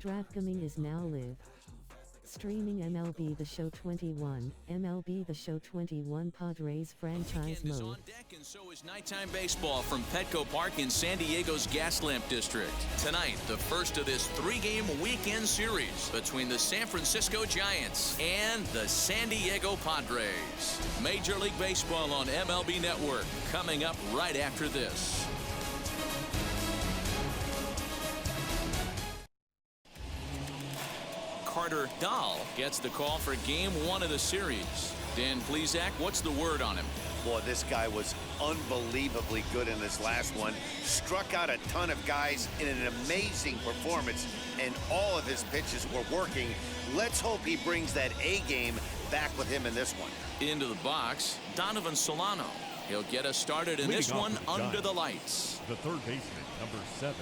DraftKings is now live. Streaming MLB The Show 21, MLB The Show 21 Padres franchise Weekend is mode. on deck, and so is nighttime baseball from Petco Park in San Diego's Gaslamp District. Tonight, the first of this three-game weekend series between the San Francisco Giants and the San Diego Padres. Major League Baseball on MLB Network coming up right after this. Carter Dahl gets the call for game one of the series. Dan Plesac, what's the word on him? Boy, this guy was unbelievably good in this last one. Struck out a ton of guys in an amazing performance, and all of his pitches were working. Let's hope he brings that A game back with him in this one. Into the box, Donovan Solano. He'll get us started in this one under the lights. The third baseman, number 7.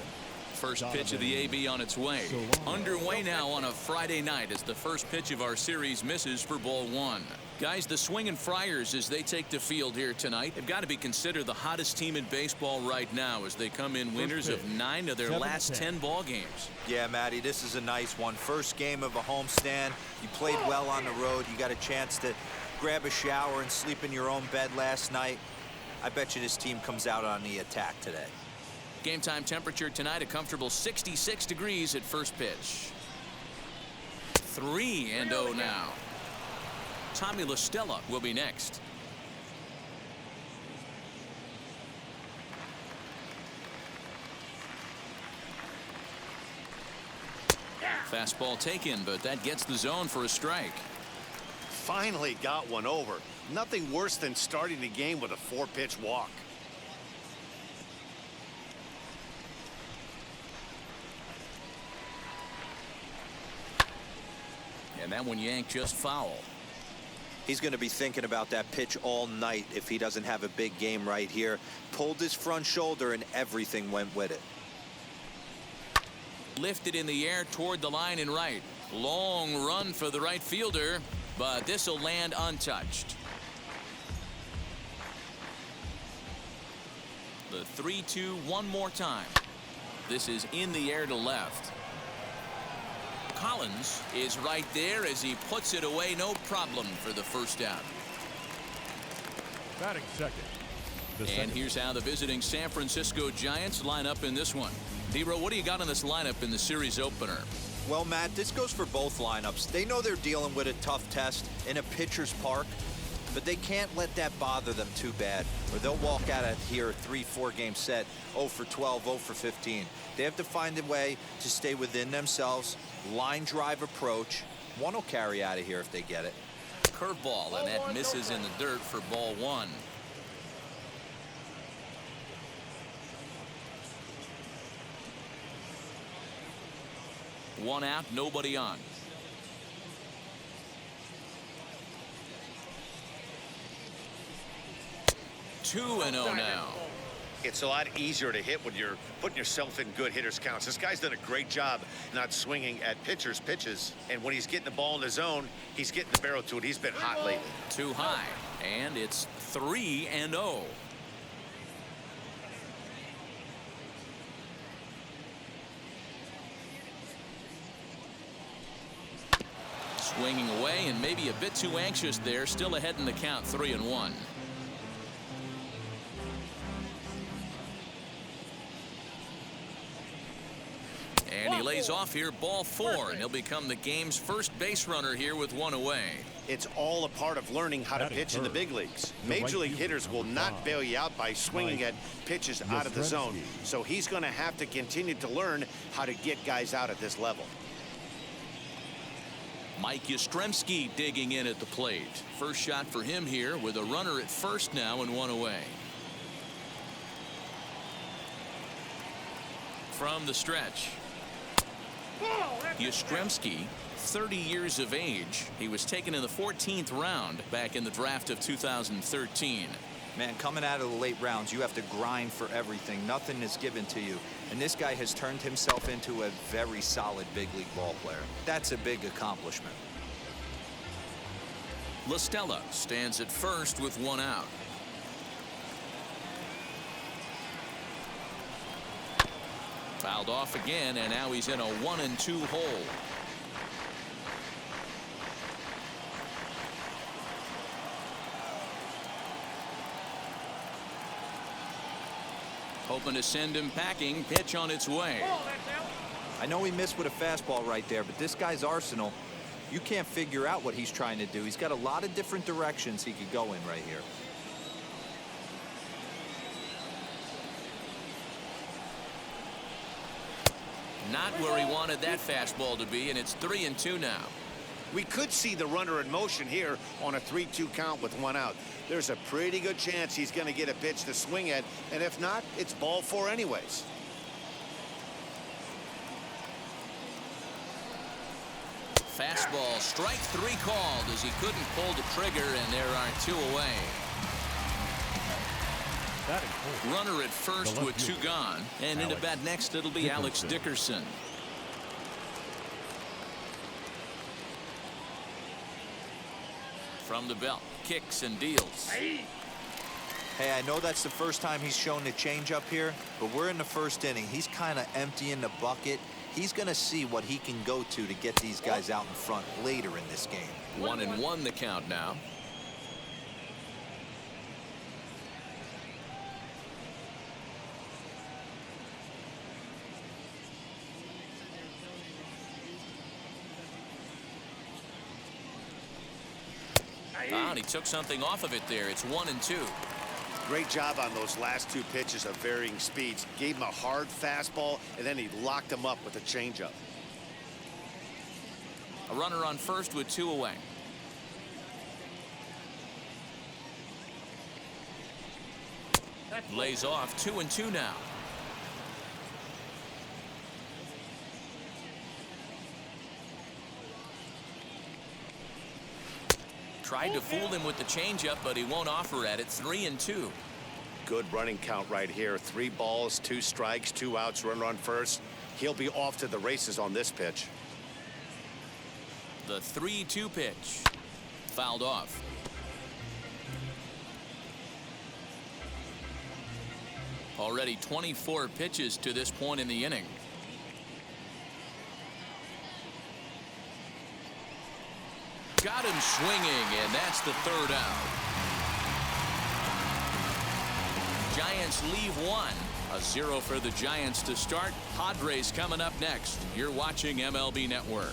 First pitch of the AB on its way. Underway now on a Friday night as the first pitch of our series misses for ball one. Guys, the Swingin' Friars, as they take the field here tonight, have got to be considered the hottest team in baseball right now as they come in winners of 9 of their last 10 ball games. Yeah, Matty, this is a nice one. First game of a homestand. You played well on the road. You got a chance to grab a shower and sleep in your own bed last night. I bet you this team comes out on the attack today. Game time temperature tonight, a comfortable 66 degrees at first pitch. 3-0 now. Tommy La Stella will be next. Fastball taken, but that gets the zone for a strike. Finally got one over. Nothing worse than starting the game with a 4-pitch walk. And that one yanked just foul. He's going to be thinking about that pitch all night if he doesn't have a big game right here. Pulled his front shoulder and everything went with it. Lifted in the air toward the line and right. Long run for the right fielder, but this will land untouched. The 3-2 one more time. This is in the air to left. Collins is right there as he puts it away, no problem for the first out. Batting second. And here's how the visiting San Francisco Giants line up in this one. D-Row, what do you got in this lineup in the series opener? Well, Matt, this goes for both lineups. They know they're dealing with a tough test in a pitcher's park, but they can't let that bother them too bad, or they'll walk out of here a 3-4 game set, 0 for 12, 0 for 15. They have to find a way to stay within themselves. Line drive approach. One will carry out of here if they get it. Curveball, and that misses in the dirt for ball one. One out, nobody on. Two and 0 now. It's a lot easier to hit when you're putting yourself in good hitters counts. This guy's done a great job not swinging at pitchers' pitches. And when he's getting the ball in the zone, he's getting the barrel to it. He's been hot lately. Too high. And it's 3-0. Swinging away and maybe a bit too anxious there. Still ahead in the count, 3-1. And he lays off here, ball 4, and he'll become the game's first base runner here with one away. It's all a part of learning how to pitch in the big leagues. Major league hitters will not bail you out by swinging at pitches out of the zone. So he's going to have to continue to learn how to get guys out at this level. Mike Yastrzemski digging in at the plate. First shot for him here with a runner at first now and one away. From the stretch. Yastrzemski, 30 years of age. He was taken in the 14th round back in the draft of 2013. Man, coming out of the late rounds, you have to grind for everything. Nothing is given to you. And this guy has turned himself into a very solid big league ball player. That's a big accomplishment. La Stella stands at first with one out. Fouled off again, and now he's in a 1-2 hole. Hoping to send him packing. Pitch on its way. I know he missed with a fastball right there, but this guy's arsenal, you can't figure out what he's trying to do. He's got a lot of different directions he could go in right here. Not where he wanted that fastball to be, and it's 3-2 now. We could see the runner in motion here on a 3-2 count with 1 out. There's a pretty good chance he's going to get a pitch to swing at, and if not, it's ball 4 anyways. Fastball, strike 3 called as he couldn't pull the trigger, and there are 2 away. Runner at first with 2 gone, and into bat next it'll be Alex Dickerson. From the belt, kicks and deals. Hey, I know that's the first time he's shown the changeup here, but we're in the first inning. He's kind of emptying the bucket. He's going to see what he can go to get these guys out in front later in this game. 1-1 the count now. And he took something off of it there. It's 1-2. Great job on those last 2 pitches of varying speeds. Gave him a hard fastball, and then he locked him up with a changeup. A runner on first with 2 away. Lays off. 2-2 now. Tried to fool him with the changeup, but he won't offer at it. 3-2. Good running count right here. 3 balls, 2 strikes, 2 outs, runner on first. He'll be off to the races on this pitch. The 3-2 pitch. Fouled off. Already 24 pitches to this point in the inning. Got him swinging, and that's the 3rd out. Giants leave 1. A 0 for the Giants to start. Padres coming up next. You're watching MLB Network.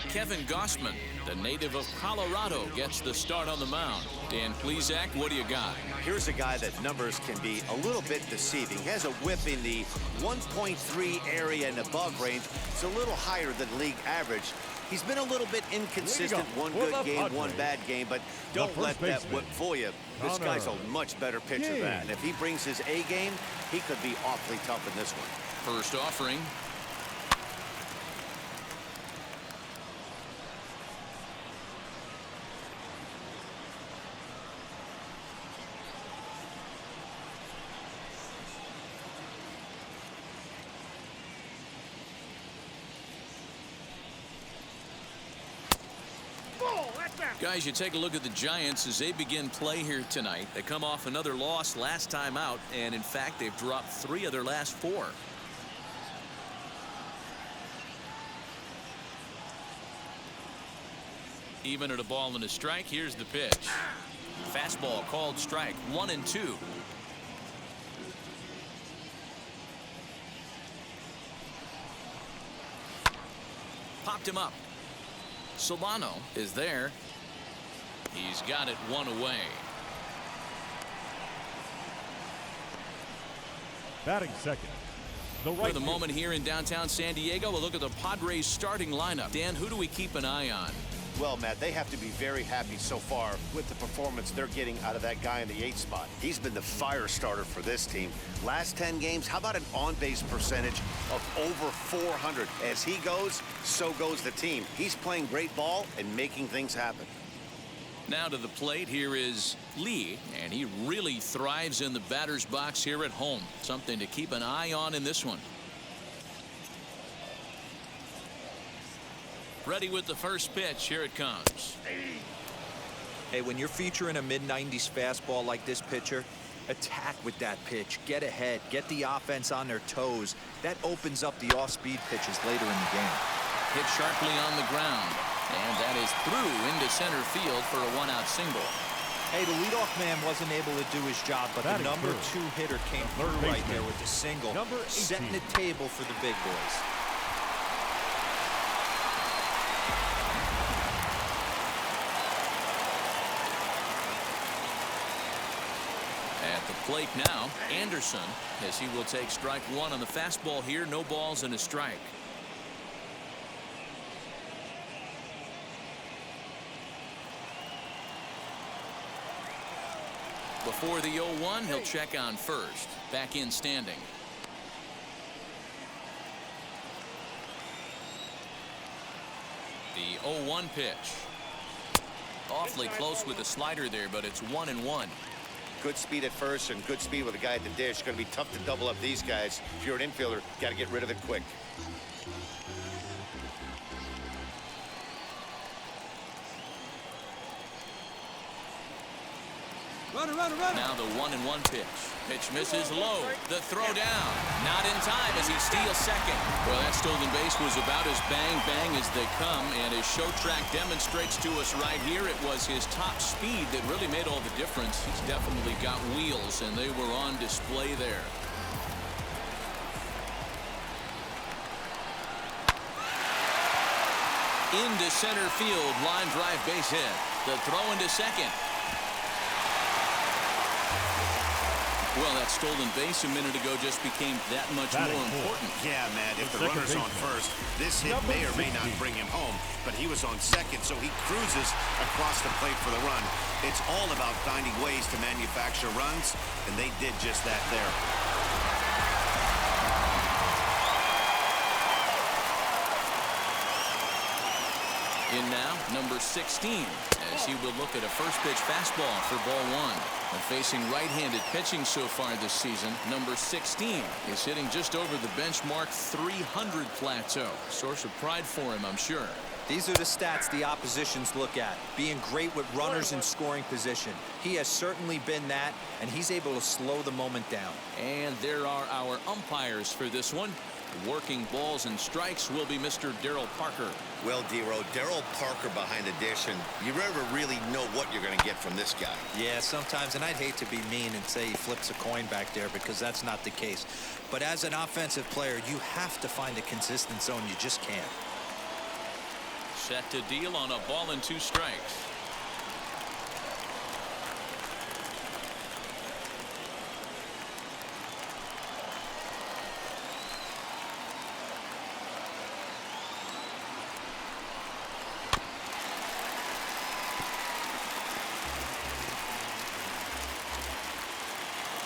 Kevin Gossman, the native of Colorado, gets the start on the mound. Dan Plesac, what do you got? Here's a guy that numbers can be a little bit deceiving. He has a whip in the 1.3 area and above range. It's a little higher than league average. He's been a little bit inconsistent. One good game, one bad game, but don't let that whip fool you. This guy's a much better pitcher than that. And if he brings his A game, he could be awfully tough in this one. First offering. Guys, you take a look at the Giants as they begin play here tonight. They come off another loss last time out, and in fact they've dropped 3 of their last 4. Even at a ball and a strike. Here's the pitch. Fastball called strike. 1-2. Popped him up. Solano is there. He's got it 1 away. Batting second. For the moment here in downtown San Diego, we'll look at the Padres starting lineup. Dan, who do we keep an eye on? Well, Matt, they have to be very happy so far with the performance they're getting out of that guy in the 8th spot. He's been the fire starter for this team. Last 10 games, how about an on-base percentage of over 400? As he goes, so goes the team. He's playing great ball and making things happen. Now to the plate, here is Lee, and he really thrives in the batter's box here at home. Something to keep an eye on in this one. Ready with the first pitch. Here it comes. Hey, when you're featuring a mid-90s fastball like this pitcher, attack with that pitch. Get ahead. Get the offense on their toes. That opens up the off-speed pitches later in the game. Hit sharply on the ground. And that is through into center field for a one-out single. Hey, the leadoff man wasn't able to do his job, but the number 2 hitter came through right there with the single, setting the table for the big boys. At the plate now, Anderson, as he will take strike one on the fastball here. No balls and a strike. Before the 0-1, he'll check on first. Back in standing. The 0-1 pitch. Awfully close with the slider there, but it's 1-1. Good speed at first and good speed with a guy at the dish. Going to be tough to double up these guys. If you're an infielder, got to get rid of it quick. Now the 1-1 pitch. Pitch misses low. The throw down. Not in time as he steals second. Well, that stolen base was about as bang as they come, and as Show Track demonstrates to us right here, it was his top speed that really made all the difference. He's definitely got wheels, and they were on display there. Into center field, line drive base hit. The throw into second. Well, that stolen base a minute ago just became that much more important. Yeah, Matt, if the runner's on first, this hit may or may not bring him home, but he was on second, so he cruises across the plate for the run. It's all about finding ways to manufacture runs, and they did just that there. In now, number 16, as he will look at a first pitch fastball for ball one. And facing right-handed pitching so far this season, number 16 is hitting just over the benchmark 300 plateau. Source of pride for him, I'm sure. These are the stats the oppositions look at. Being great with runners in scoring position. He has certainly been that, and he's able to slow the moment down. And there are our umpires for this one. Working balls and strikes will be Mr. Darryl Parker. Well, D-Row, Darryl Parker behind the dish, and you never really know what you're going to get from this guy. Yeah, sometimes, and I'd hate to be mean and say he flips a coin back there because that's not the case. But as an offensive player, you have to find a consistent zone. You just can't. Set to deal on a ball and 2 strikes.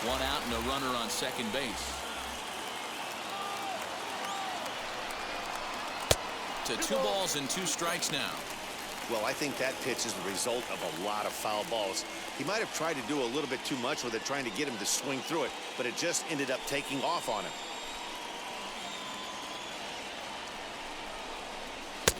One out and a runner on second base. To 2 balls and 2 strikes now. Well, I think that pitch is the result of a lot of foul balls. He might have tried to do a little bit too much with it, trying to get him to swing through it, but it just ended up taking off on him.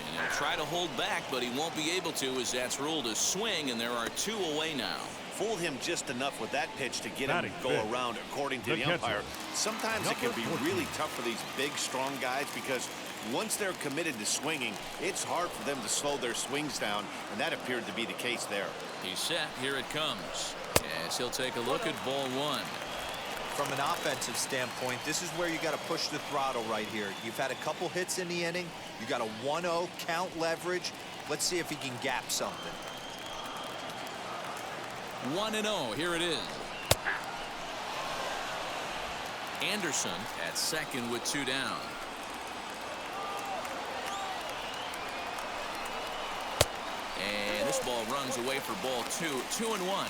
And he'll try to hold back, but he won't be able to, as that's ruled a swing, and there are 2 away now. Fooled him just enough with that pitch to get him to go around, according to the umpire. Sometimes it can be really tough for these big, strong guys because once they're committed to swinging, it's hard for them to slow their swings down, and that appeared to be the case there. He's set. Here it comes. As he'll take a look at ball 1. From an offensive standpoint, this is where you got to push the throttle right here. You've had a couple hits in the inning. You got a 1-0 count leverage. Let's see if he can gap something. 1-0. Here it is. Anderson at second with 2 down. And this ball runs away for ball 2. 2-1.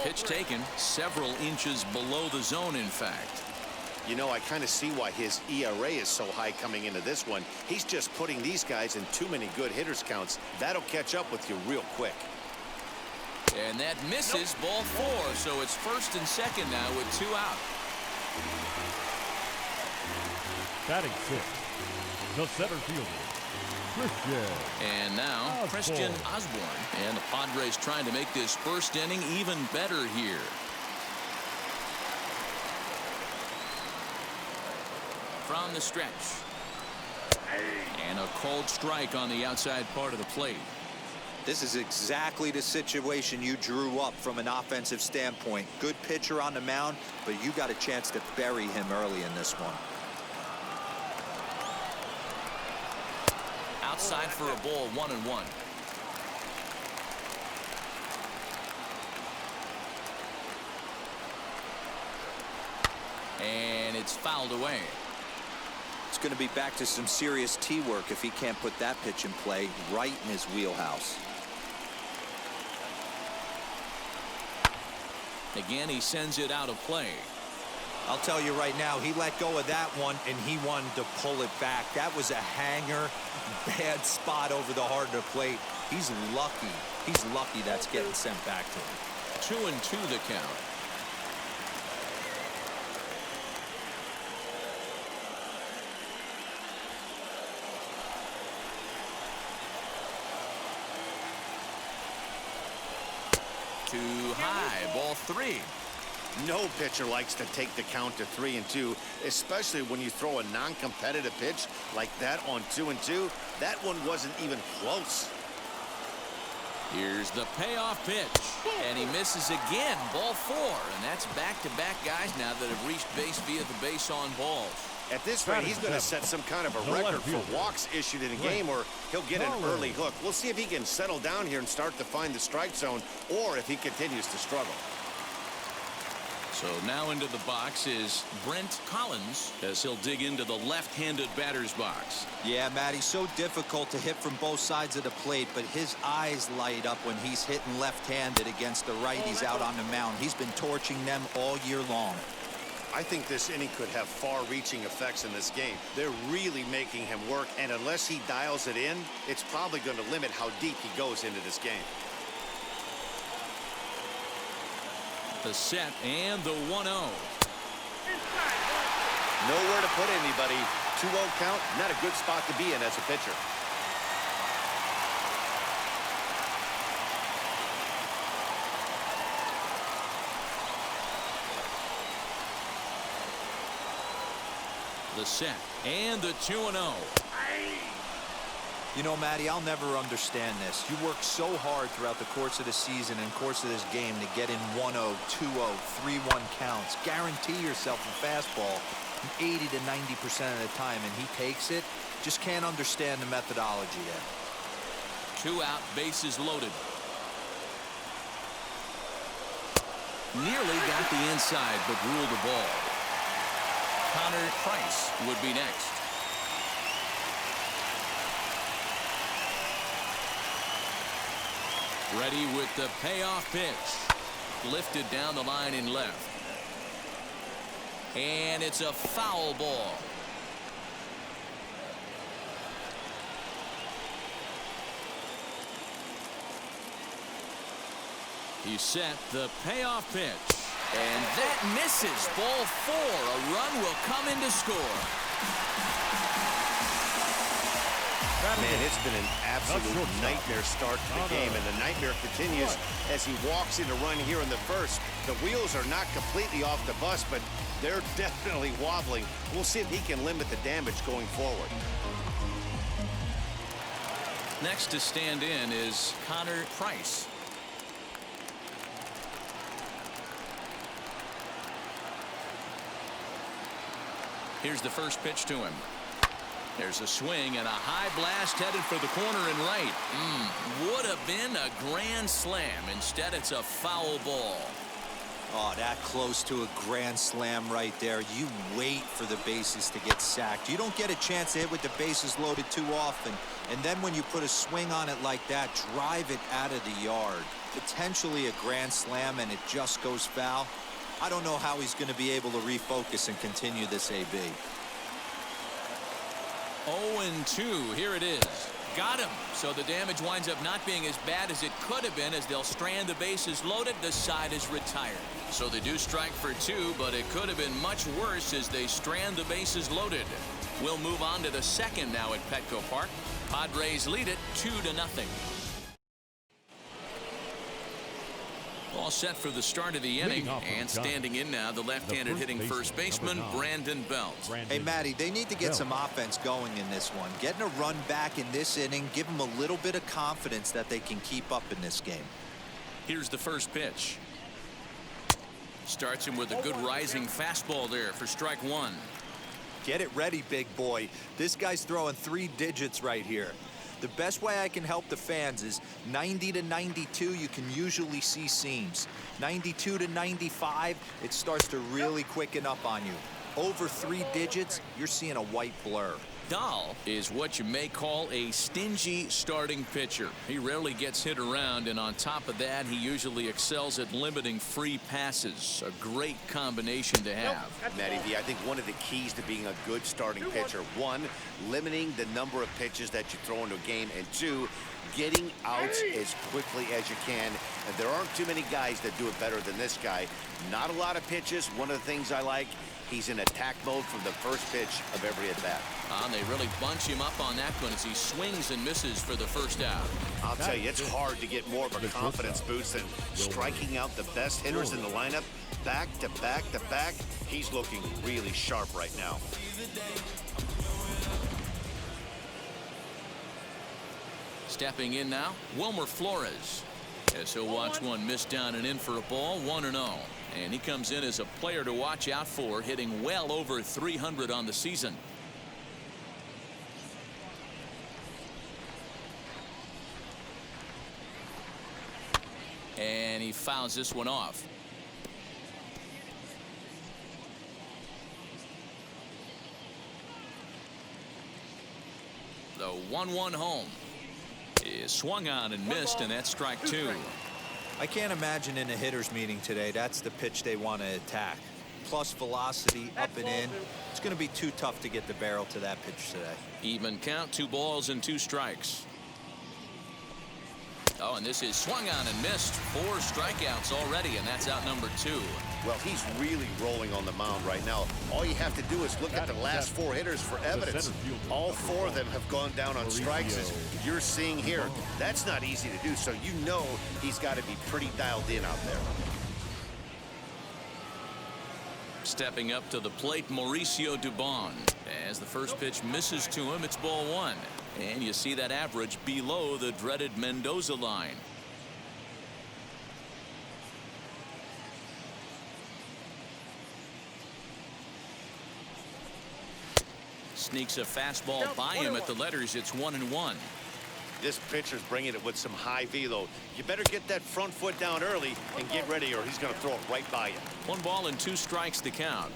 Pitch taken several inches below the zone, in fact. You know, I kind of see why his ERA is so high coming into this one. He's just putting these guys in too many good hitters counts. That'll catch up with you real quick. And that misses. Ball 4, so it's first and second now with 2 out. Batting 6th, the center fielder, Christian. And now Osborne. Christian Osborne. And the Padres trying to make this first inning even better here. From the stretch. And a cold strike on the outside part of the plate. This is exactly the situation you drew up from an offensive standpoint. Good pitcher on the mound, but you got a chance to bury him early in this one. Outside for a ball, 1-1. And it's fouled away. It's going to be back to some serious tee work if he can't put that pitch in play right in his wheelhouse. Again, he sends it out of play. I'll tell you right now, he let go of that one and he wanted to pull it back. That was a hanger, bad spot over the heart of the plate. He's lucky. He's lucky that's getting sent back to him. 2-2 the count. Too high, ball 3. No pitcher likes to take the count to 3-2, especially when you throw a non-competitive pitch like that on 2-2. That one wasn't even close. Here's the payoff pitch, and he misses again, ball 4, and that's back-to-back guys now that have reached base via the base on balls. At this rate, he's going to set some kind of a record for walks issued in a game, or he'll get an early hook. We'll see if he can settle down here and start to find the strike zone, or if he continues to struggle. So now into the box is Brent Collins as he'll dig into the left-handed batter's box. Yeah, Matty, so difficult to hit from both sides of the plate, but his eyes light up when he's hitting left-handed against the righties out on the mound. He's been torching them all year long. I think this inning could have far-reaching effects in this game. They're really making him work, and unless he dials it in, it's probably going to limit how deep he goes into this game. The set and the 1-0. Nowhere to put anybody. 2-0 count, not a good spot to be in as a pitcher. The set and the 2-0. You know, Matty, I'll never understand this. You work so hard throughout the course of the season and course of this game to get in 1-0, 2-0, 3-1 counts. Guarantee yourself a fastball 80 to 90% of the time, and he takes it. Just can't understand the methodology there. 2 out, bases loaded. Nearly got the inside, but ruled the ball. Connor Price would be next. Ready with the payoff pitch. Lifted down the line in left. And it's a foul ball. He set the payoff pitch. And that misses. Ball 4. A run will come in to score. Man, it's been an absolute nightmare start to the game, and the nightmare continues as he walks in a run here in the first. The wheels are not completely off the bus, but they're definitely wobbling. We'll see if he can limit the damage going forward. Next to stand in is Connor Price. Here's the first pitch to him. There's a swing and a high blast headed for the corner and right. Would have been a grand slam. Instead, it's a foul ball. Oh, that close to a grand slam right there. You wait for the bases to get sacked. You don't get a chance to hit with the bases loaded too often. And then when you put a swing on it like that, drive it out of the yard. Potentially a grand slam, and it just goes foul. I don't know how he's going to be able to refocus and continue this AB. 0-2. Here it is. Got him. So the damage winds up not being as bad as it could have been, as they'll strand the bases loaded. The side is retired. So they do strike for 2, but it could have been much worse as they strand the bases loaded. We'll move on to the second now at Petco Park. Padres lead it 2-0. All set for the start of the inning, and standing in now, the left-handed hitting first baseman, Brandon Belt. Hey, Matty, they need to get some offense going in this one. Getting a run back in this inning, give them a little bit of confidence that they can keep up in this game. Here's the first pitch. Starts him with a good rising fastball there for strike 1. Get it ready, big boy. This guy's throwing 3 digits right here. The best way I can help the fans is 90 to 92, you can usually see seams. 92 to 95, it starts to really quicken up on you. Over 3 digits, you're seeing a white blur. Dahl is what you may call a stingy starting pitcher. He rarely gets hit around, and on top of that, he usually excels at limiting free passes. A great combination to have. Matty V, I think one of the keys to being a good starting pitcher, 1, limiting the number of pitches that you throw into a game, and 2, getting outs as quickly as you can. And there aren't too many guys that do it better than this guy. Not a lot of pitches. One of the things I like, he's in attack mode from the first pitch of every at-bat. And they really bunch him up on that one as he swings and misses for the first out. I'll tell you, it's hard to get more of a confidence boost than striking out the best hitters in the lineup back to back to back. He's looking really sharp right now. Stepping in now, Wilmer Flores, as he'll watch one miss down and in for a ball, 1-0. And he comes in as a player to watch out for, hitting well over 300 on the season. And he fouls this one off. The 1-1 home is swung on and missed, and that's strike 2. I can't imagine in a hitter's meeting today that's the pitch they want to attack. Plus velocity up and in. It's going to be too tough to get the barrel to that pitch today. Even count, 2 balls and 2 strikes. Oh, and this is swung on and missed. 4 strikeouts already, and that's out number 2. Well, he's really rolling on the mound right now. All you have to do is look at the last 4 hitters for evidence. All 4 of them have gone down on strikes, as you're seeing here. That's not easy to do, so you know he's got to be pretty dialed in out there. Stepping up to the plate, Mauricio Dubon. As the first pitch misses to him, it's ball 1. And you see that average below the dreaded Mendoza line. Sneaks a fastball by him at the letters. It's 1-1. This pitcher's bringing it with some high velo. You better get that front foot down early and get ready, or he's going to throw it right by you. 1 ball and 2 strikes to count.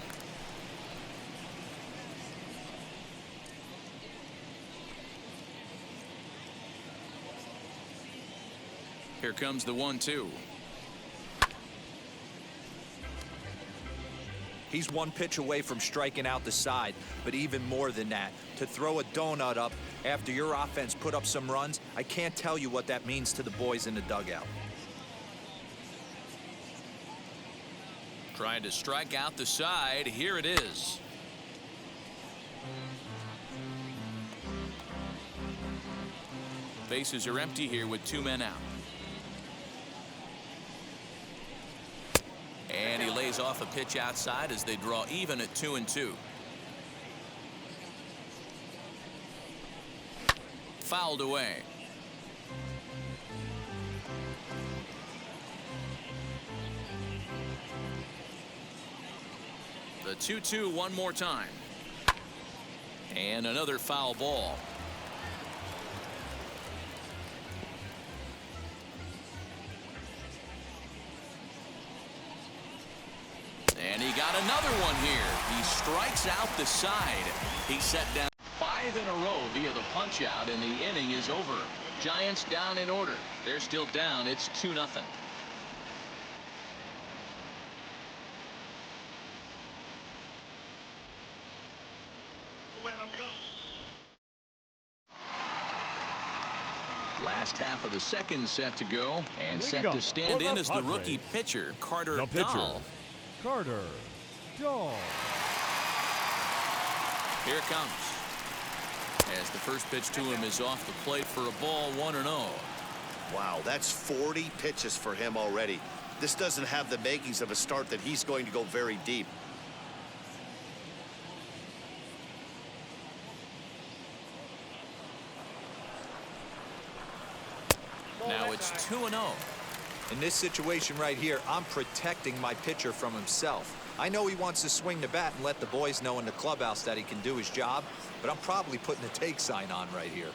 Here comes the 1-2. He's 1 pitch away from striking out the side, but even more than that, to throw a donut up after your offense put up some runs, I can't tell you what that means to the boys in the dugout. Trying to strike out the side. Here it is. Bases are empty here with 2 men out. And he lays off a pitch outside as they draw even at 2-2. Fouled away. The 2-2 one more time. And another foul ball. And he got another one here. He strikes out the side. He's set down 5 in a row via the punch out, and the inning is over. Giants down in order. They're still down. It's 2-0. half of the second set to go, and set Leading to off stand for the in as the Padres, rookie pitcher, Carter the pitcher, Dahl. Carter Dahl. Here it comes. As the first pitch to him is off the plate for a ball, 1-0. Wow, that's 40 pitches for him already. This doesn't have the makings of a start that he's going to go very deep. Now it's 2-0. In this situation right here, I'm protecting my pitcher from himself. I know he wants to swing the bat and let the boys know in the clubhouse that he can do his job, but I'm probably putting a take sign on right here.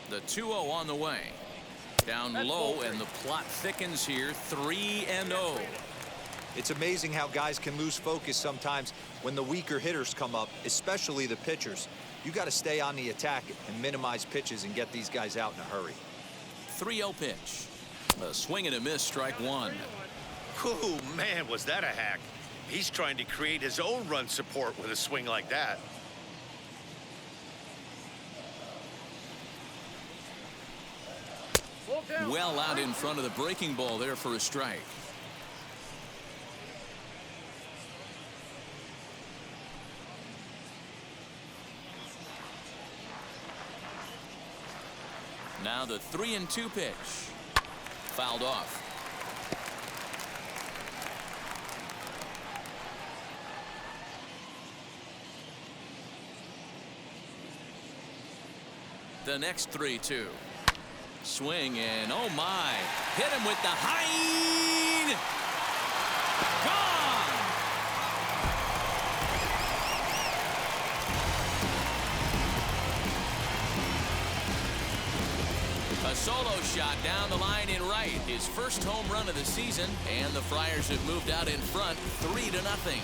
The 2-0 on the way. Down low, and the plot thickens here. 3-0. It's amazing how guys can lose focus sometimes when the weaker hitters come up, especially the pitchers. You got to stay on the attack and minimize pitches and get these guys out in a hurry. 3-0 pitch. A swing and a miss, strike one. Oh, man, was that a hack. He's trying to create his own run support with a swing like that. Well out in front of the breaking ball there for a strike. Now the 3-2 pitch. Fouled off. The next 3-2. Swing, and oh my, hit him with the high. Gone. A solo shot down the line in right. His first home run of the season, and the Friars have moved out in front 3-0.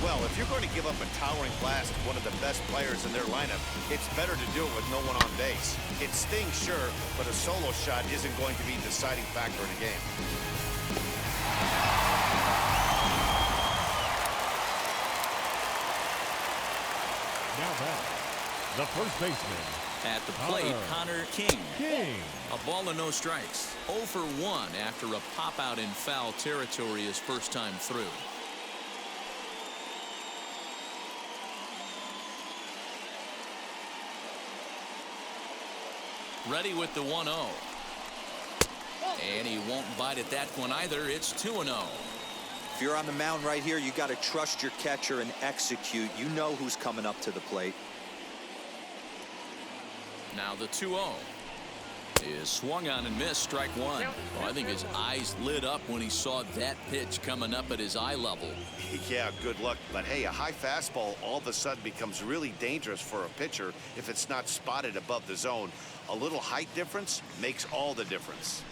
Well, if you're going to give up a towering blast to one of the best players in their lineup, it's better to do it with no one on base. It stings, sure, but a solo shot isn't going to be the deciding factor in a game. Now back, the first baseman. At the plate, Connor King. A ball and no strikes. 0 for 1 after a pop out in foul territory his first time through. Ready with the 1-0. And he won't bite at that one either. It's 2-0. If you're on the mound right here, you got to trust your catcher and execute. You know who's coming up to the plate. Now the 2-0 is swung on and missed, strike one. Oh, I think his eyes lit up when he saw that pitch coming up at his eye level. Yeah, good luck. But hey, a high fastball all of a sudden becomes really dangerous for a pitcher if it's not spotted above the zone. A little height difference makes all the difference.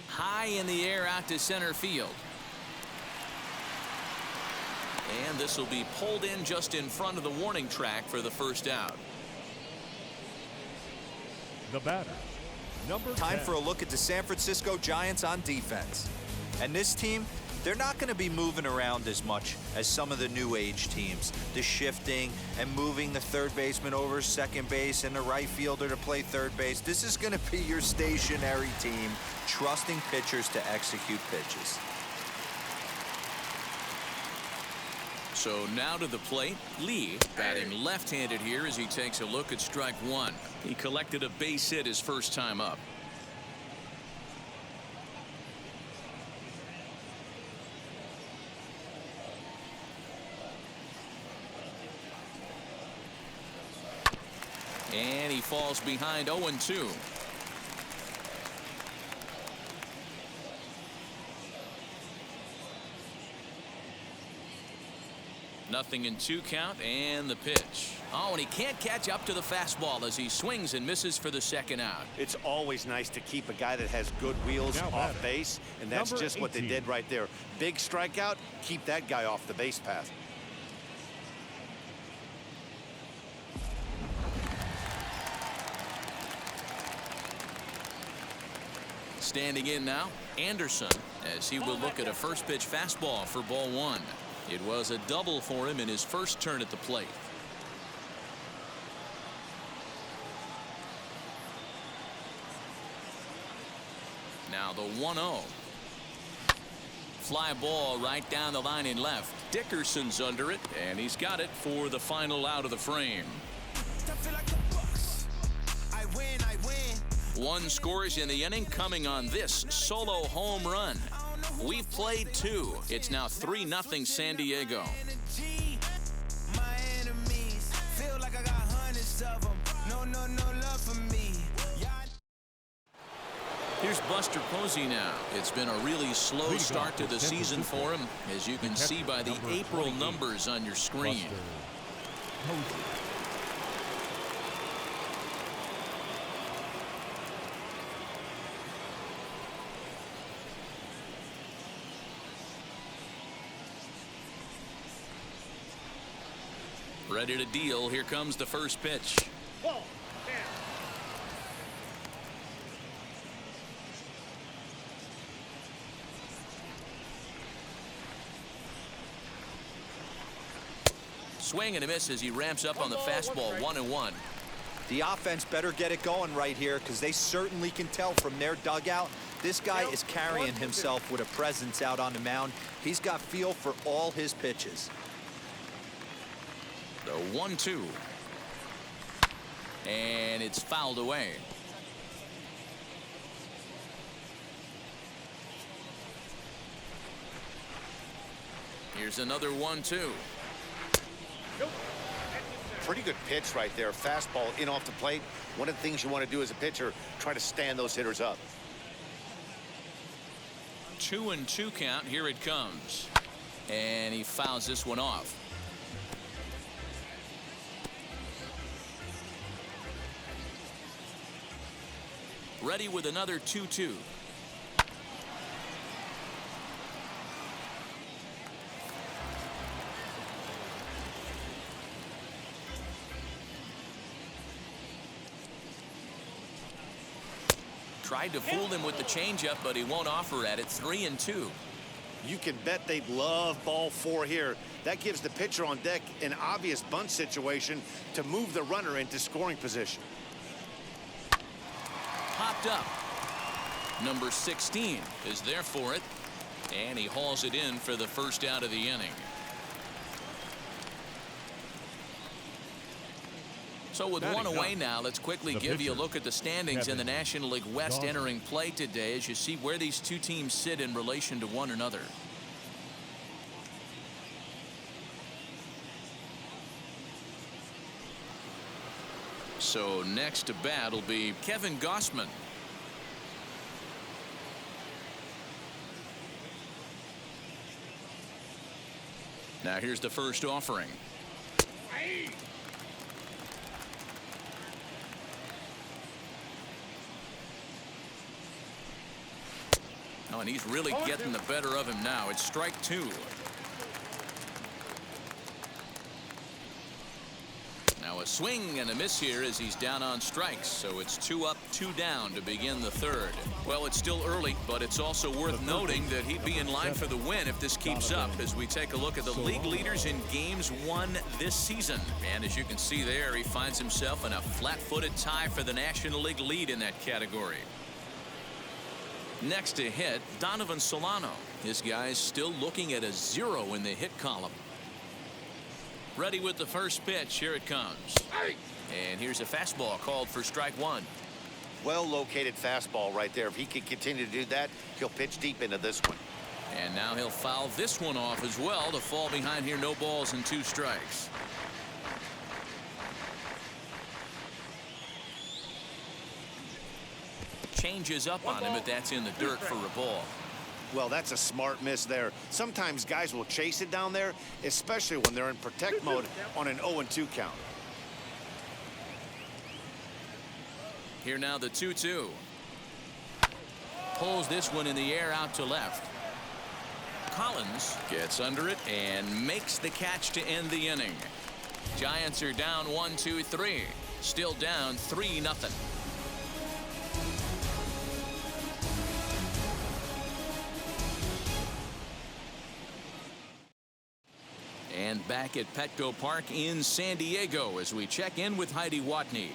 High in the air out to center field. And this will be pulled in just in front of the warning track for the first out. The batter, number 10. Time for a look at the San Francisco Giants on defense. And this team, they're not going to be moving around as much as some of the new age teams. The shifting and moving the third baseman over second base and the right fielder to play third base. This is going to be your stationary team, trusting pitchers to execute pitches. So now to the plate, Lee batting left-handed here as he takes a look at strike one. He collected a base hit his first time up. And he falls behind 0-2. Nothing in 2 count, and the pitch. Oh, and he can't catch up to the fastball as he swings and misses for the second out. It's always nice to keep a guy that has good wheels off base, and that's number just what they 18. did right there. Big strikeout, keep that guy off the base path. Standing in now, Anderson, as he will look at a first pitch fastball for ball one. It was a double for him in his first turn at the plate. Now the 1-0. Fly ball right down the line in left. Dickerson's under it, and he's got it for the final out of the frame. One scores in the inning, coming on this solo home run. We've played 2. It's now 3-0 San Diego. Here's Buster Posey now. It's been a really slow start to the season for him, as you can see by the April numbers on your screen. Ready to deal. Here comes the first pitch. Swing and a miss as he ramps up on the fastball. 1-1. The offense better get it going right here, because they certainly can tell from their dugout this guy is carrying himself with a presence out on the mound. He's got feel for all his pitches. The 1-2. And it's fouled away. Here's another 1-2. Pretty good pitch right there. Fastball in off the plate. One of the things you want to do as a pitcher, try to stand those hitters up. 2-2 count. Here it comes. And he fouls this one off. Ready with another 2-2. Tried to fool him with the changeup, but he won't offer at it. 3-2. You can bet they'd love ball 4 here. That gives the pitcher on deck an obvious bunt situation to move the runner into scoring position. Popped up. Number 16 is there for it, and he hauls it in for the first out of the inning. So with one away now, let's quickly give you a look at the standings in the National League West entering play today, as you see where these two teams sit in relation to one another. So next to bat will be Kevin Gausman. Now here's the first offering. Oh, and he's really getting the better of him now. It's strike 2. Now a swing and a miss here as he's down on strikes. So it's 2 up, 2 down to begin the third. Well, it's still early, but it's also worth noting that he'd be in line for the win if this keeps up, as we take a look at the league leaders in games won this season. And as you can see there, he finds himself in a flat-footed tie for the National League lead in that category. Next to hit, Donovan Solano. This guy's still looking at a 0 in the hit column. Ready with the first pitch. Here it comes. And here's a fastball called for strike 1. Well located fastball right there. If he can continue to do that, he'll pitch deep into this one. And now he'll foul this one off as well to fall behind here. No balls and 2 strikes. Changes up on him, but that's in the dirt for a ball. Well, that's a smart miss there. Sometimes guys will chase it down there, especially when they're in protect mode on an 0-2 count. Here now the 2-2. Pulls this one in the air out to left. Collins gets under it and makes the catch to end the inning. Giants are down 1-2-3. Still down 3-0. And back at Petco Park in San Diego as we check in with Heidi Watney.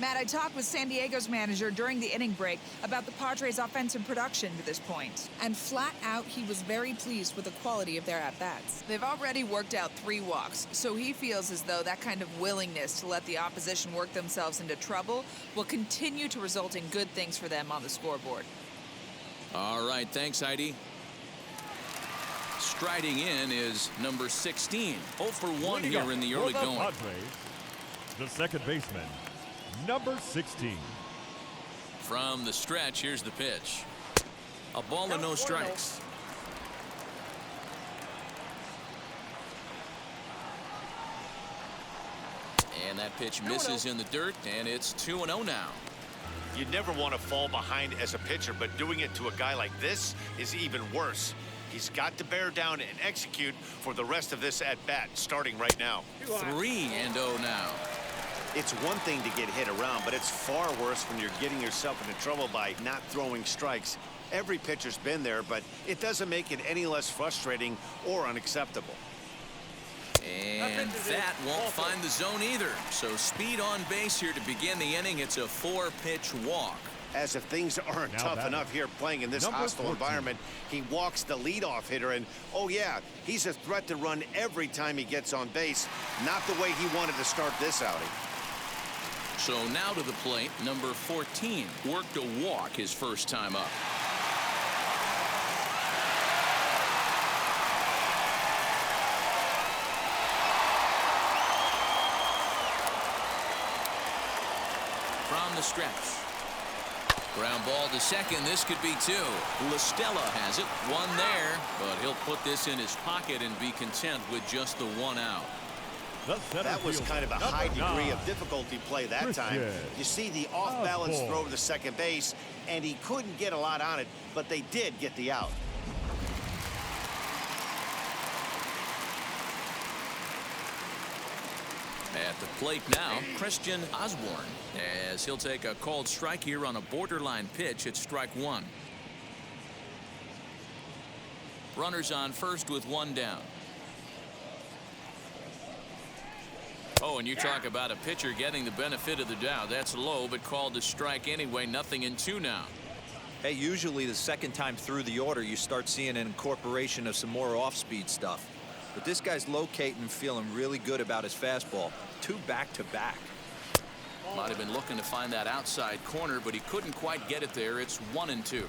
Matt, I talked with San Diego's manager during the inning break about the Padres' offensive production to this point. And flat out, he was very pleased with the quality of their at-bats. They've already worked out 3 walks, so he feels as though that kind of willingness to let the opposition work themselves into trouble will continue to result in good things for them on the scoreboard. All right, thanks, Heidi. Striding in is number 16. 0 for 1 here in the early going. Padres, the second baseman, number 16. From the stretch, here's the pitch. A ball and no strikes. And that pitch misses in the dirt, and it's 2-0 now. You never want to fall behind as a pitcher, but doing it to a guy like this is even worse. He's got to bear down and execute for the rest of this at-bat, starting right now. 3-0 now. It's one thing to get hit around, but it's far worse when you're getting yourself into trouble by not throwing strikes. Every pitcher's been there, but it doesn't make it any less frustrating or unacceptable. And that won't find the zone either. So speed on base here to begin the inning. It's a 4-pitch walk. As if things aren't tough enough here playing in this hostile environment, he walks the leadoff hitter, and oh yeah, he's a threat to run every time he gets on base. Not the way he wanted to start this outing. So now to the plate, number 14 worked a walk his first time up. From the stretch. Ground ball to second. This could be 2. LaStella has it. 1 there, but he'll put this in his pocket and be content with just the 1 out. That was kind of a high degree of difficulty play that time. You see the off-balance throw to second base, and he couldn't get a lot on it, but they did get the out. At the plate now, Christian Osborne, as he'll take a called strike here on a borderline pitch at strike 1. Runners on first with 1 down. Oh, and you talk about a pitcher getting the benefit of the doubt. That's low, but called to strike anyway. Nothing in 2 now. Hey, usually the second time through the order, you start seeing an incorporation of some more off-speed stuff. But this guy's locating and feeling really good about his fastball. 2 back-to-back. Might have been looking to find that outside corner, but he couldn't quite get it there. It's 1-2.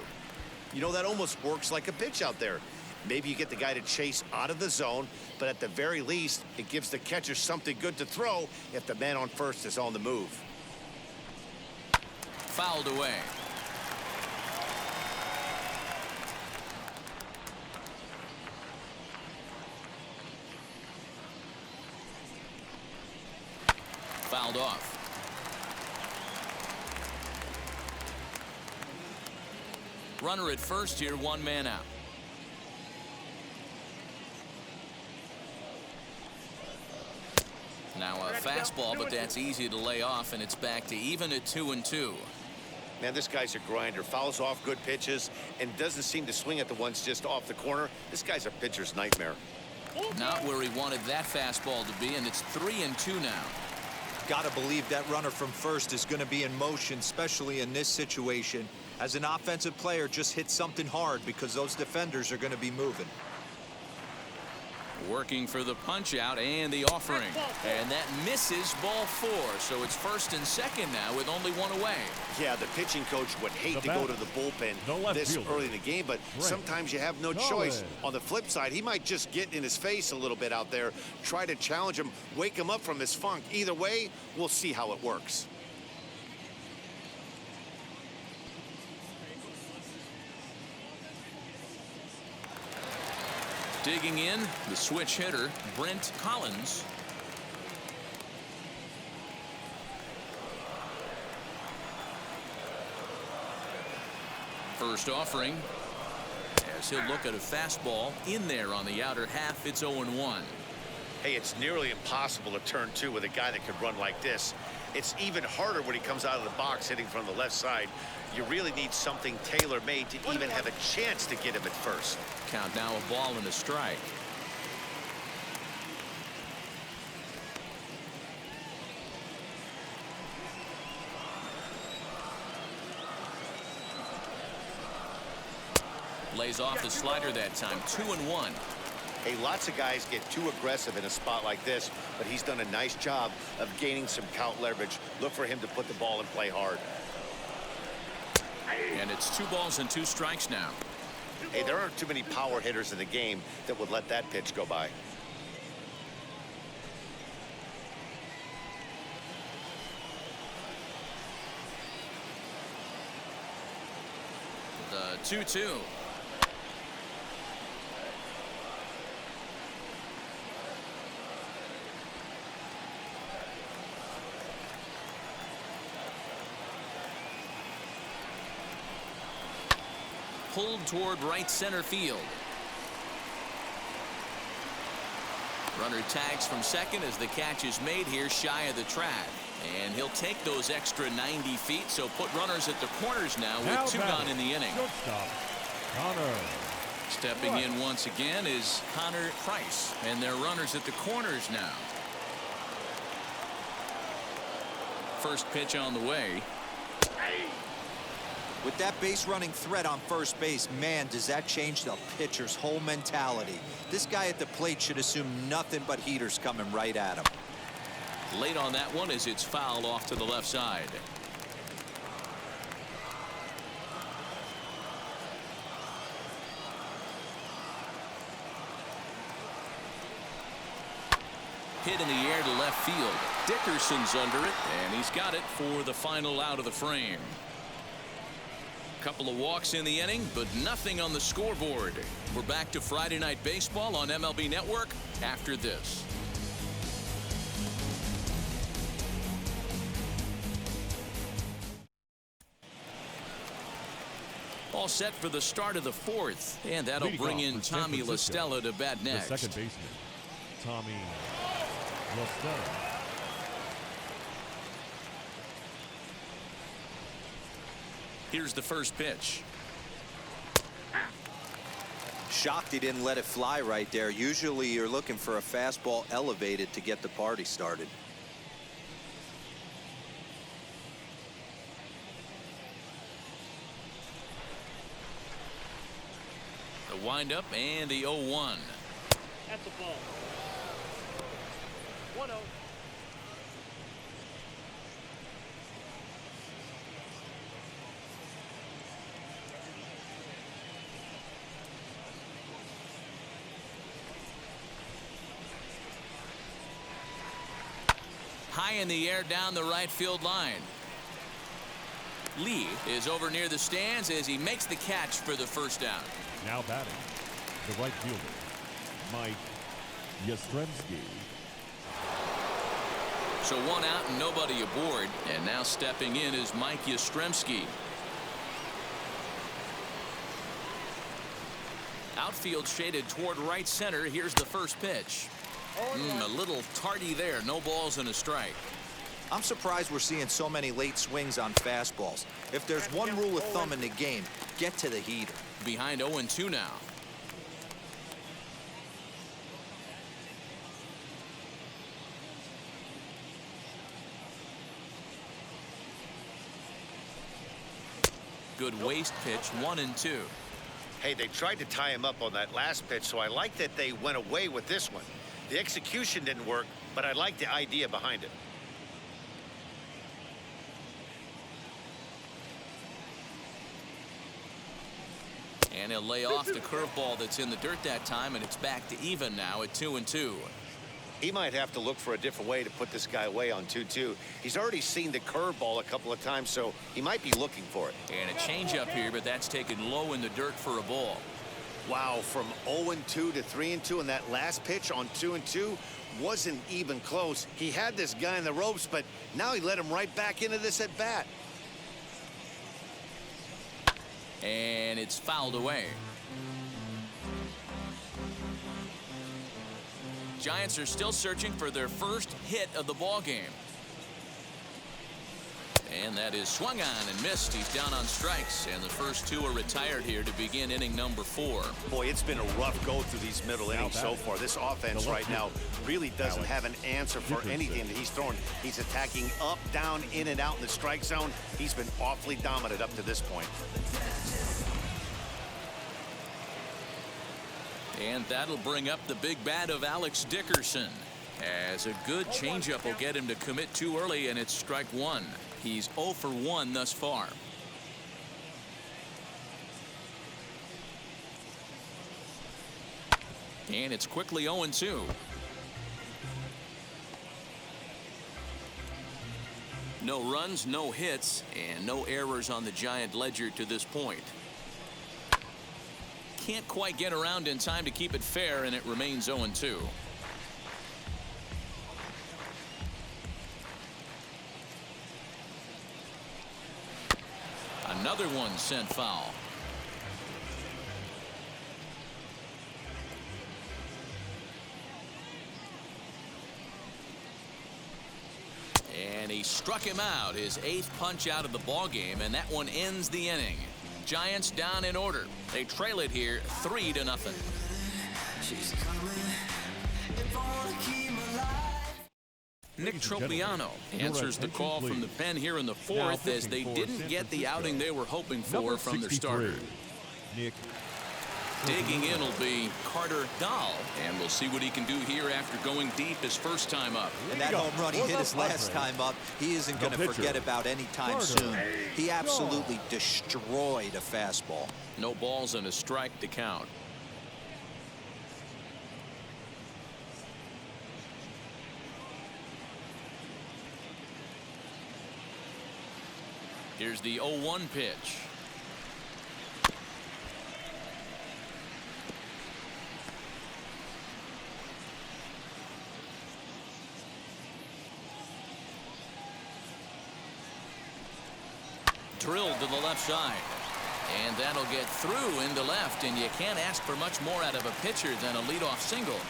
You know, that almost works like a pitch out there. Maybe you get the guy to chase out of the zone, but at the very least, it gives the catcher something good to throw if the man on first is on the move. Fouled away. Fouled off. Runner at first here, 1 man out. Now a fastball, but that's easy to lay off, and it's back to even at 2-2. Man, this guy's a grinder. Fouls off good pitches and doesn't seem to swing at the ones just off the corner. This guy's a pitcher's nightmare. Not where he wanted that fastball to be, and it's 3-2 now. Gotta believe that runner from first is going to be in motion, especially in this situation. As an offensive player, just hit something hard because those defenders are going to be moving. Working for the punch out and the offering, and that misses ball 4, so it's 1st and 2nd now with only 1 away. Yeah, the pitching coach would hate to go to the bullpen this early in the game, but sometimes you have no choice. On the flip side, he might just get in his face a little bit out there, try to challenge him, wake him up from his funk. Either way, we'll see how it works. Digging in, the switch hitter, Brent Collins. First offering, as he'll look at a fastball in there on the outer half. It's 0-1. Hey, it's nearly impossible to turn 2 with a guy that can run like this. It's even harder when he comes out of the box hitting from the left side. You really need something tailor-made to even have a chance to get him at first. Count now, a ball and a strike. Lays off the slider that time. 2-1. Hey, lots of guys get too aggressive in a spot like this, but he's done a nice job of gaining some count leverage. Look for him to put the ball and play hard. And it's 2 balls and 2 strikes now. Hey, there aren't too many power hitters in the game that would let that pitch go by. The 2-2. Pulled toward right center field. Runner tags from second as the catch is made here shy of the track. And he'll take those extra 90 feet, so put runners at the corners now with 2 gone in the inning. Shortstop, Connor. Stepping in once again is Connor Price, and they're runners at the corners now. First pitch on the way. With that base running threat on first base, man, does that change the pitcher's whole mentality. This guy at the plate should assume nothing but heaters coming right at him. Late on that one as it's fouled off to the left side. Hit in the air to left field. Dickerson's under it, and he's got it for the final out of the frame. Couple of walks in the inning, but nothing on the scoreboard. We're back to Friday Night Baseball on MLB Network after this. All set for the start of the 4th, and that'll Leading bring off in for San Tommy La Francisco, Stella to bat The next. second baseman, Tommy La Stella. Here's the first pitch. Shocked he didn't let it fly right there. Usually you're looking for a fastball elevated to get the party started. The windup and the 0-1. That's a ball. 1-0. High in the air down the right field line. Lee is over near the stands as he makes the catch for the first down. Now batting, the right fielder, Mike Yastrzemski. So 1 out and nobody aboard. And now stepping in is Mike Yastrzemski. Outfield shaded toward right center. Here's the first pitch. A little tardy there. No balls and a strike. I'm surprised we're seeing so many late swings on fastballs. If there's one rule of thumb in the game, get to the heater. Behind 0-2 now. Good waist pitch, 1-2. Hey, they tried to tie him up on that last pitch, so I like that they went away with this one. The execution didn't work, but I like the idea behind it. And he'll lay off the curveball that's in the dirt that time, and it's back to even now at 2-2. He might have to look for a different way to put this guy away on 2-2. He's already seen the curveball a couple of times, so he might be looking for it. And a changeup here, but that's taken low in the dirt for a ball. Wow, from 0-2 to 3-2, and that last pitch on 2-2 wasn't even close. He had this guy in the ropes, but now he let him right back into this at bat. And it's fouled away. Giants are still searching for their first hit of the ball game. And that is swung on and missed. He's down on strikes, and the first 2 are retired here to begin inning number 4. Boy, it's been a rough go through these middle innings so far. This offense right now really doesn't have an answer for anything that he's throwing. He's attacking up, down, in and out in the strike zone. He's been awfully dominant up to this point. And that'll bring up the big bat of Alex Dickerson. As a good changeup will get him to commit too early, and it's strike one. He's 0 for 1 thus far. And it's quickly 0-2. No runs, no hits, and no errors on the Giant ledger to this point. Can't quite get around in time to keep it fair, and it remains 0-2. Another one sent foul. And he struck him out, his 8th punch out of the ball game, and that one ends the inning. Giants down in order. They trail it here 3-0. Nick Tropiano answers the call from the pen here in the 4th as they didn't get the outing they were hoping for from their starter. Nick. Digging in will be Carter Dahl, and we'll see what he can do here after going deep his first time up. And that home run he hit his last time up, he isn't going to forget about any time soon. He absolutely destroyed a fastball. No balls and a strike to count. Here's the 0-1 pitch. Drilled to the left side. And that'll get through into left, and you can't ask for much more out of a pitcher than a leadoff single.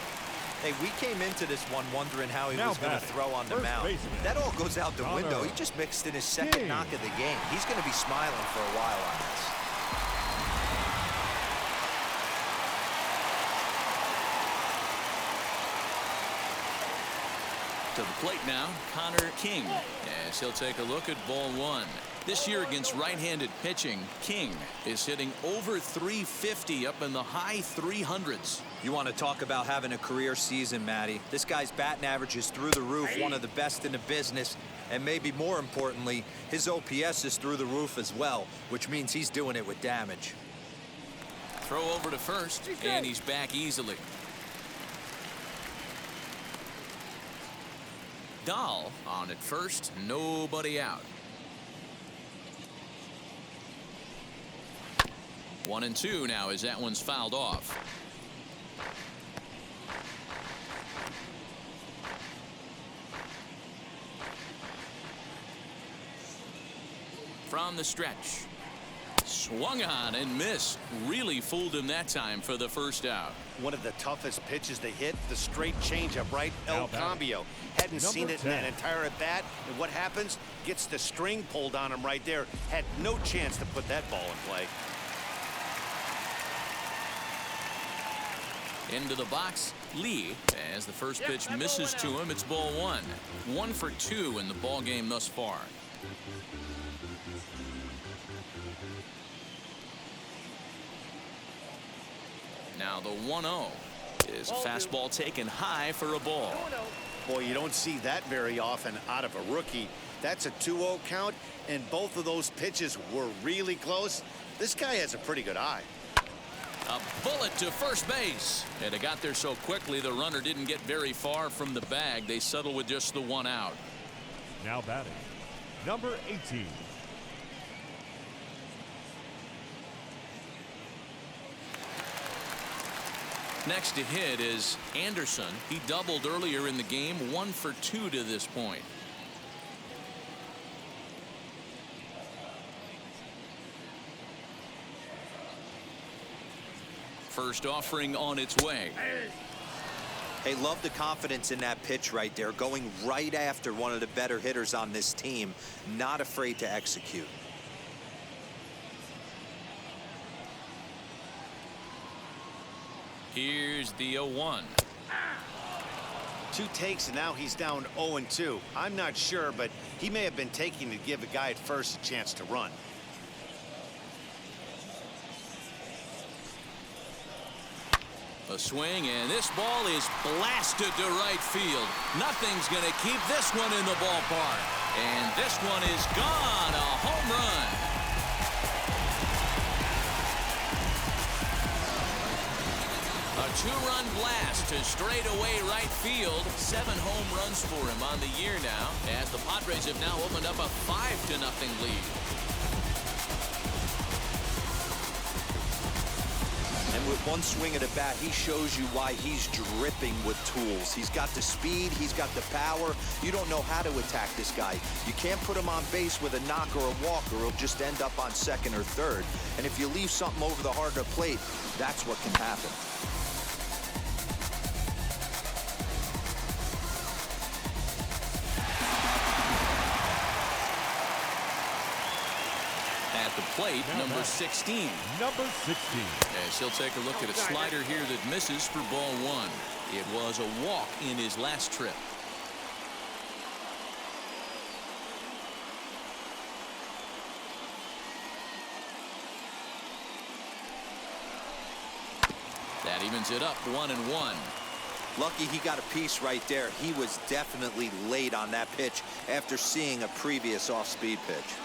Hey, we came into this one wondering how he was going to throw on the mound. That all goes out the window. He just mixed in his second knock of the game. He's going to be smiling for a while on this. To the plate now, Connor King, as he'll take a look at ball one. This year against right-handed pitching, King is hitting over 350 up in the high 300s. You want to talk about having a career season, Matty. This guy's batting average is through the roof, one of the best in the business, and maybe more importantly, his OPS is through the roof as well, which means he's doing it with damage. Throw over to first, and he's back easily. Dahl on at first, nobody out. 1-2 now as that one's fouled off. From the stretch. Swung on and missed. Really fooled him that time for the first out. One of the toughest pitches to hit, the straight changeup, right? El Cambio. Hadn't seen it in that entire at bat. And what happens? Gets the string pulled on him right there. Had no chance to put that ball in play. Into the box, Lee, as the first pitch misses to him. It's ball one. 1 for 2 in the ball game thus far. Now the 1-0 is a fastball taken high for a ball. Boy, you don't see that very often out of a rookie. That's a 2-0 count, and both of those pitches were really close. This guy has a pretty good eye. A bullet to first base, and it got there so quickly the runner didn't get very far from the bag. They settle with just the 1 out. Now batting, number 18. Next to hit is Anderson. He doubled earlier in the game. 1 for 2 to this point. First offering on its way. Hey, love the confidence in that pitch right there, going right after one of the better hitters on this team, not afraid to execute. Here's the 0-1. 2 takes, and now he's down 0-2. I'm not sure, but he may have been taking to give a guy at first a chance to run. A swing, and this ball is blasted to right field. Nothing's going to keep this one in the ballpark. And this one is gone. A home run. A two-run blast to straightaway right field. 7 home runs for him on the year now, as the Padres have now opened up a 5-0 lead. And with one swing at a bat, he shows you why he's dripping with tools. He's got the speed, he's got the power. You don't know how to attack this guy. You can't put him on base with a knock or a walk, or he'll just end up on second or third. And if you leave something over the heart of the plate, that's what can happen. At the plate, number 16. Number 16. As he'll take a look at a slider here that misses for ball 1. It was a walk in his last trip. That evens it up 1-1. Lucky he got a piece right there. He was definitely late on that pitch after seeing a previous off-speed pitch.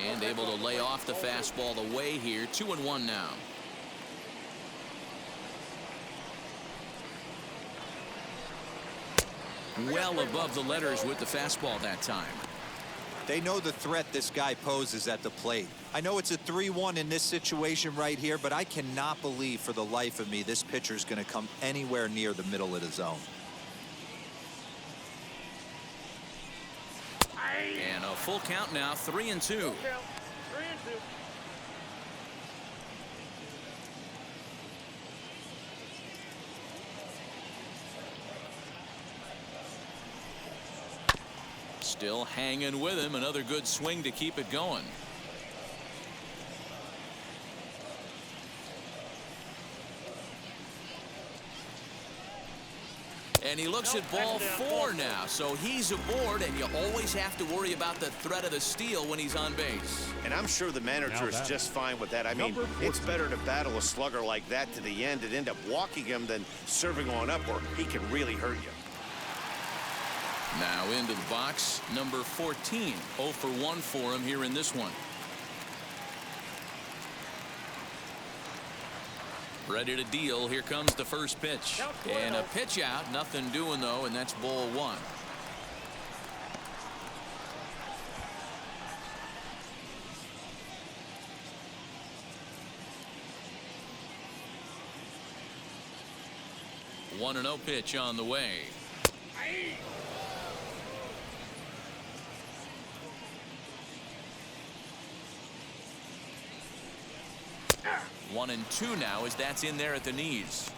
And able to lay off the fastball away here. 2-1 now. Well above the letters with the fastball that time. They know the threat this guy poses at the plate. I know it's a 3-1 in this situation right here, but I cannot believe for the life of me this pitcher is going to come anywhere near the middle of the zone. And a full count now, 3-2. Still hanging with him. Another good swing to keep it going. And he looks at ball 4 now, so he's aboard, and you always have to worry about the threat of the steal when he's on base. And I'm sure the manager is just fine with that. I mean, it's better to battle a slugger like that to the end and end up walking him than serving on up, or he can really hurt you. Now into the box, number 14. 0 for 1 for him here in this one. Ready to deal. Here comes the first pitch. And a pitch out. Nothing doing, though, and that's ball 1. One and 0 pitch on the way. 1-2 now as that's in there at the knees.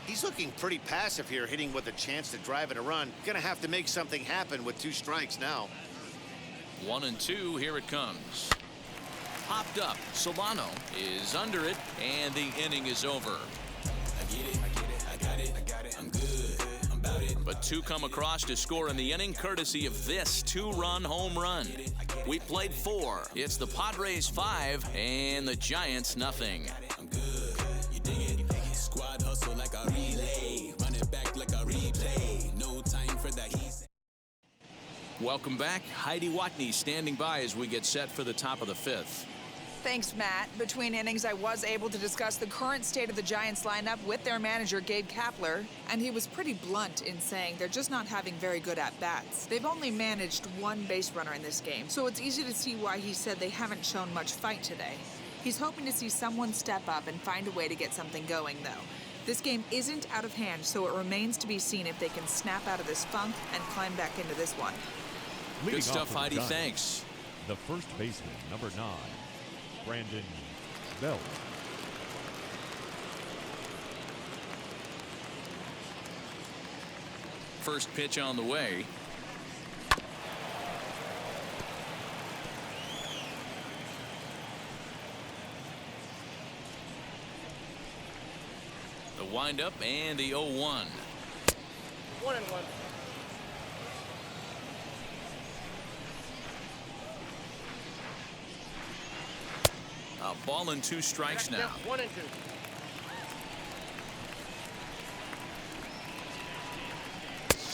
He's looking pretty passive here, hitting with a chance to drive in a run. Gonna have to make something happen with 2 strikes now. 1-2, here it comes. Popped up. Solano is under it, and the inning is over. I get it, I got it, I'm good, I'm about it. But 2 come across to score in the inning, courtesy of this 2-run home run. We played 4. It's the Padres 5 and the Giants nothing. I'm good, you dig it. Squad hustle like a relay, run it back like a replay. No time for that. Welcome back. Heidi Watney standing by as we get set for the top of the 5th. Thanks, Matt. Between innings, I was able to discuss the current state of the Giants lineup with their manager, Gabe Kapler, and he was pretty blunt in saying they're just not having very good at-bats. They've only managed 1 base runner in this game, so it's easy to see why he said they haven't shown much fight today. He's hoping to see someone step up and find a way to get something going, though. This game isn't out of hand, so it remains to be seen if they can snap out of this funk and climb back into this one. Good stuff, Heidi. Thanks. The first baseman, number 9, Brandon Bell. First pitch on the way. The windup and the 0-1. 1-1. A ball and 2 strikes now. 1-2.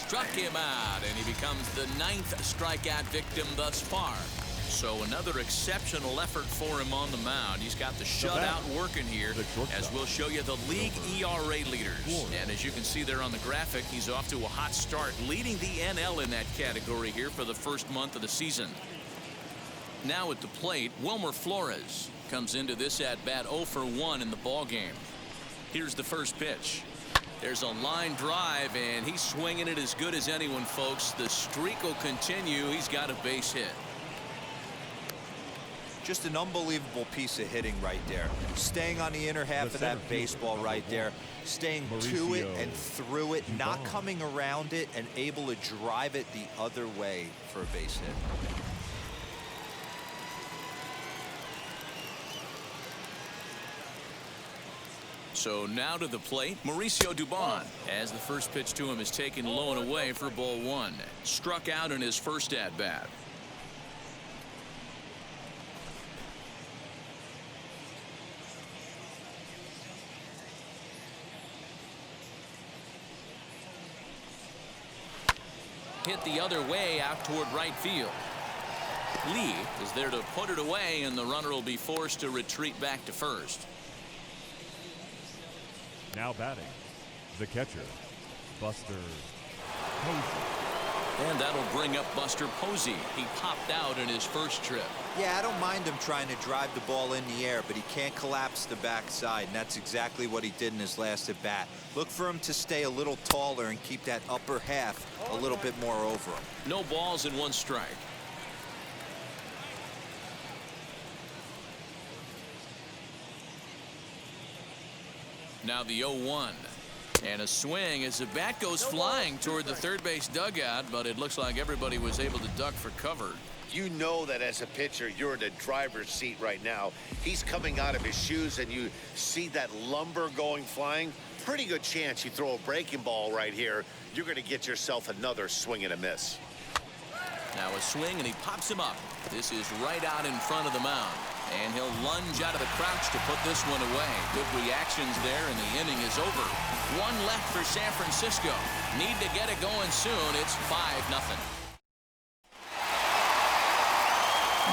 struck him out, and he becomes the 9th strikeout victim thus far. So another exceptional effort for him on the mound. He's got the shutout working here, as we'll show you the league ERA leaders. And as you can see there on the graphic, he's off to a hot start, leading the NL in that category here for the first month of the season. Now at the plate, Wilmer Flores comes into this at-bat 0 for 1 in the ballgame. Here's the first pitch. There's a line drive, and he's swinging it as good as anyone, folks. The streak will continue. He's got a base hit. Just an unbelievable piece of hitting right there. Staying on the inner half of that baseball right there. Staying to it and through it, not coming around it, and able to drive it the other way for a base hit. So now to the plate, Mauricio Dubon, as the first pitch to him is taken low and away for ball 1. Struck out in his first at-bat. Hit the other way out toward right field. Lee is there to put it away, and the runner will be forced to retreat back to first. Now batting, the catcher, Buster Posey. And that'll bring up Buster Posey. He popped out in his first trip. Yeah, I don't mind him trying to drive the ball in the air, but he can't collapse the backside, and that's exactly what he did in his last at bat. Look for him to stay a little taller and keep that upper half a little bit more over him. No balls and 1 strike. Now the 0-1. And a swing as the bat goes flying toward the third base dugout, but it looks like everybody was able to duck for cover. You know that as a pitcher, you're in the driver's seat right now. He's coming out of his shoes, and you see that lumber going flying. Pretty good chance you throw a breaking ball right here. You're going to get yourself another swing and a miss. Now a swing, and he pops him up. This is right out in front of the mound. And he'll lunge out of the crouch to put this one away. Good reactions there, and the inning is over. 1 left for San Francisco. Need to get it going soon. It's 5-0.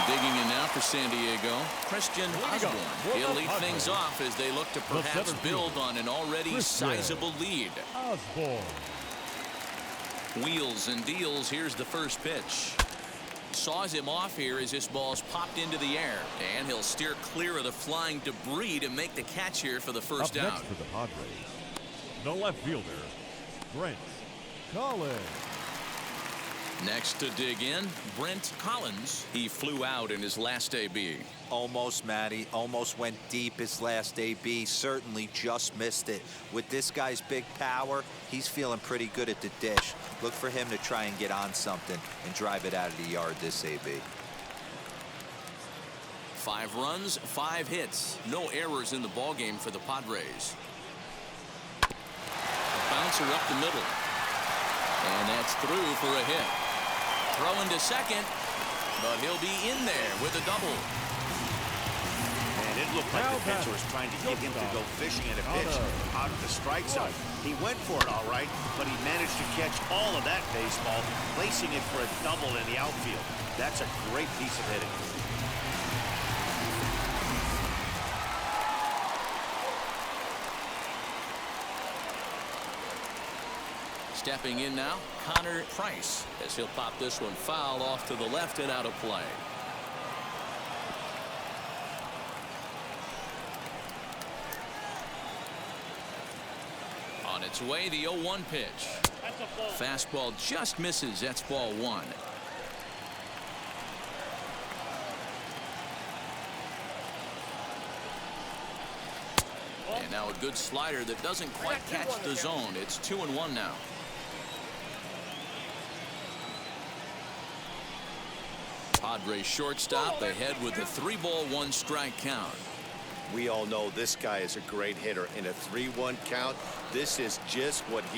Digging in now for San Diego, Christian Osborne. He'll lead things off as they look to perhaps build on an already sizable lead. Osborne. Wheels and deals. Here's the first pitch. Saws him off here as this ball's popped into the air, and he'll steer clear of the flying debris to make the catch here for the first out. Up next for the Padres, the left fielder, Brent Collins. Next to dig in, Brent Collins. He flew out in his last AB. Almost, Matty. Almost went deep his last AB. Certainly just missed it. With this guy's big power, he's feeling pretty good at the dish. Look for him to try and get on something and drive it out of the yard this AB. 5 runs, 5 hits. No errors in the ballgame for the Padres. Bouncer up the middle. And that's through for a hit. Throwing to second, but he'll be in there with a double. And it looked like the pitcher was trying to get him to go fishing at a pitch out of the strike zone. He went for it all right, but he managed to catch all of that baseball, placing it for a double in the outfield. That's a great piece of hitting. Stepping in now, Connor Price, as he'll pop this one foul off to the left and out of play. On its way, the 0-1 pitch. Fastball just misses. That's ball 1. And now a good slider that doesn't quite catch the zone. It's 2-1 now. Padres shortstop ahead with a 3-ball 1-strike count. We all know this guy is a great hitter. In a 3-1 count, this is just what he